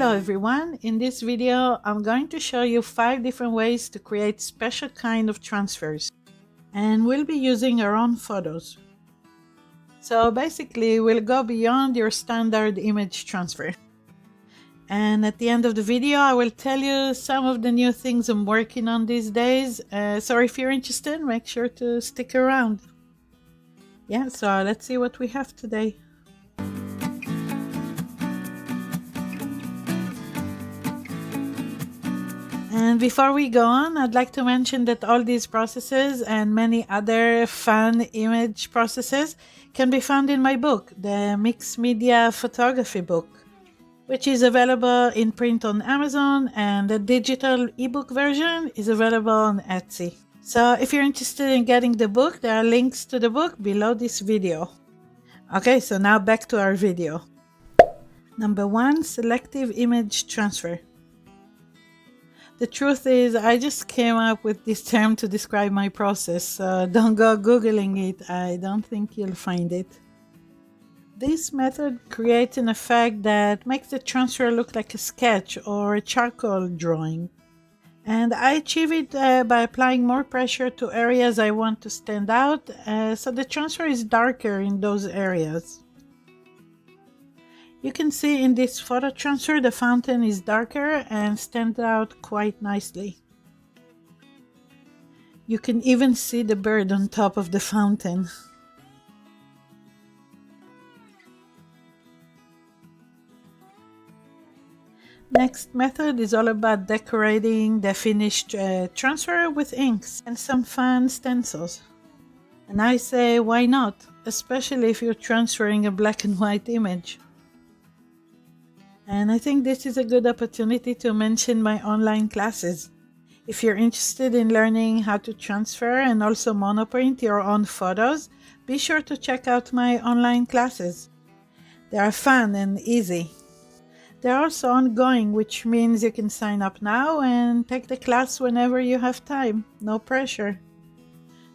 Hello everyone, in this video I'm going to show you 5 different ways to create special kind of transfers, and we'll be using our own photos. So basically we'll go beyond your standard image transfer. And at the end of the video I will tell you some of the new things I'm working on these days, so if you're interested make sure to stick around. Yeah, so let's see what we have today. And before we go on, I'd like to mention that all these processes and many other fun image processes can be found in my book, the Mixed Media Photography book, which is available in print on Amazon, and the digital ebook version is available on Etsy. So if you're interested in getting the book, there are links to the book below this video. Okay, so now back to our video. Number 1, selective image transfer. The truth is, I just came up with this term to describe my process, so don't go Googling it, I don't think you'll find it. This method creates an effect that makes the transfer look like a sketch or a charcoal drawing. And I achieve it by applying more pressure to areas I want to stand out, so the transfer is darker in those areas. You can see in this photo transfer the fountain is darker and stands out quite nicely. You can even see the bird on top of the fountain. Next method is all about decorating the finished transfer with inks and some fun stencils. And I say, why not? Especially if you're transferring a black and white image. And I think this is a good opportunity to mention my online classes. If you're interested in learning how to transfer and also monoprint your own photos, be sure to check out my online classes. They are fun and easy. They're also ongoing, which means you can sign up now and take the class whenever you have time. No pressure.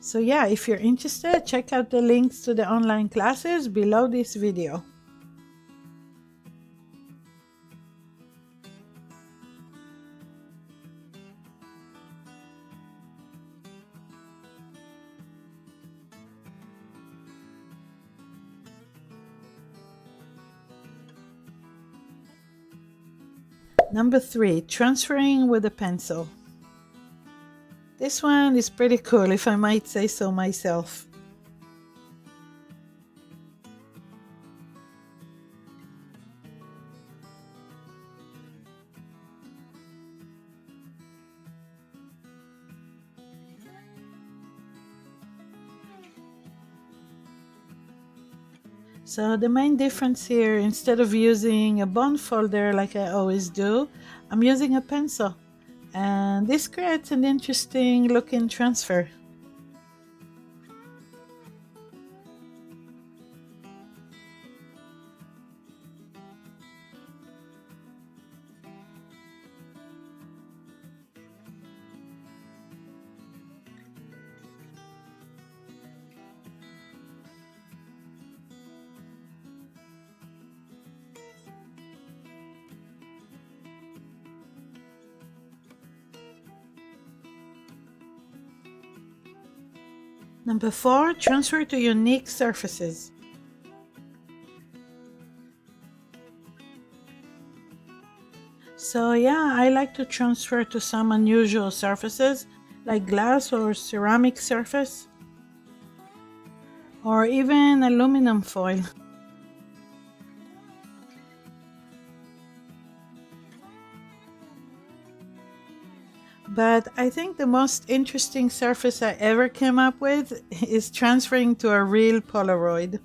So yeah, if you're interested, check out the links to the online classes below this video. Number 3, transferring with a pencil. This one is pretty cool, if I might say so myself. So the main difference here, instead of using a bond folder like I always do, I'm using a pencil. And this creates an interesting looking transfer. Number 4, transfer to unique surfaces. So yeah, I like to transfer to some unusual surfaces, like glass or ceramic surface, or even aluminum foil. But I think the most interesting surface I ever came up with is transferring to a real Polaroid.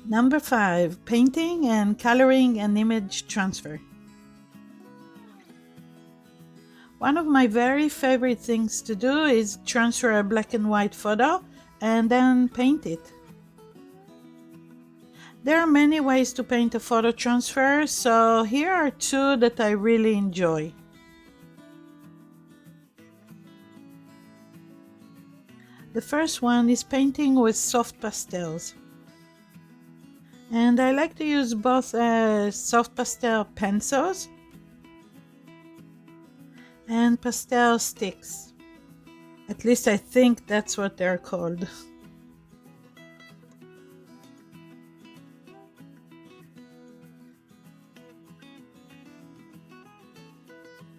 Number 5, painting and coloring and image transfer. One of my very favorite things to do is transfer a black and white photo and then paint it. There are many ways to paint a photo transfer, so here are two that I really enjoy. The first one is painting with soft pastels. And I like to use both soft pastel pencils and pastel sticks. At least I think that's what they're called.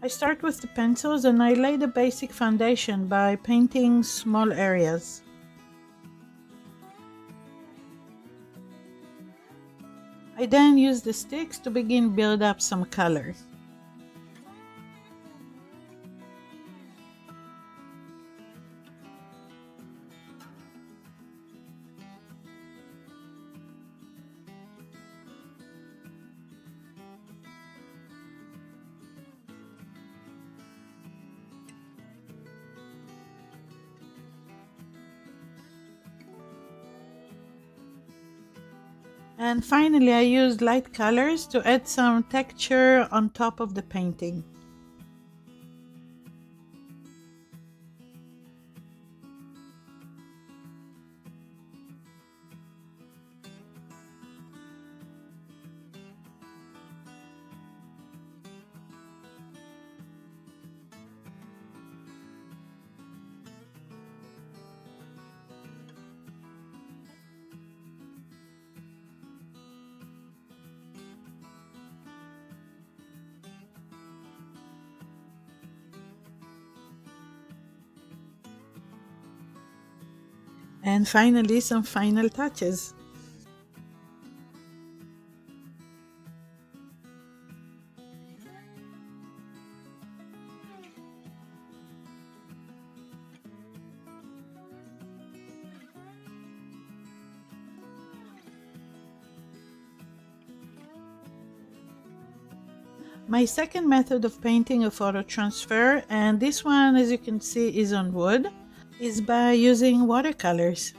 I start with the pencils and I lay the basic foundation by painting small areas. I then use the sticks to begin build up some color. And finally, I used light colors to add some texture on top of the painting. And finally, some final touches. My second method of painting a photo transfer, and this one, as you can see, is on wood, is by using watercolors.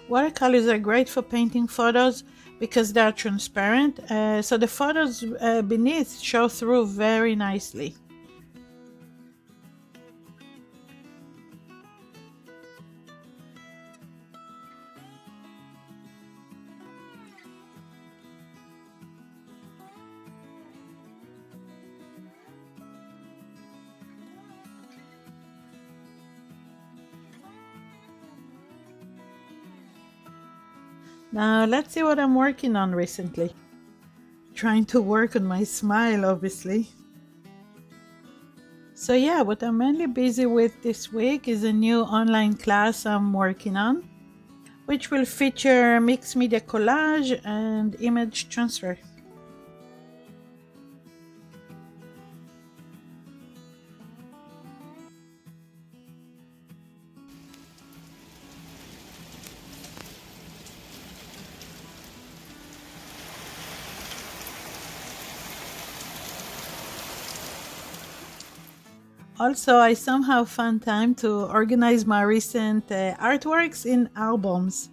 Watercolors are great for painting photos because they are transparent, so the photos beneath show through very nicely. Now let's see what I'm working on recently. Trying to work on my smile, obviously. So yeah, what I'm mainly busy with this week is a new online class I'm working on, which will feature mixed media collage and image transfer. Also, I somehow found time to organize my recent artworks in albums.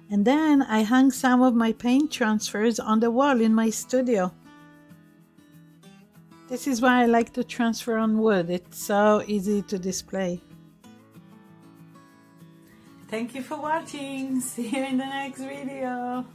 And then I hung some of my paint transfers on the wall in my studio. This is why I like to transfer on wood. It's so easy to display. Thank you for watching. See you in the next video.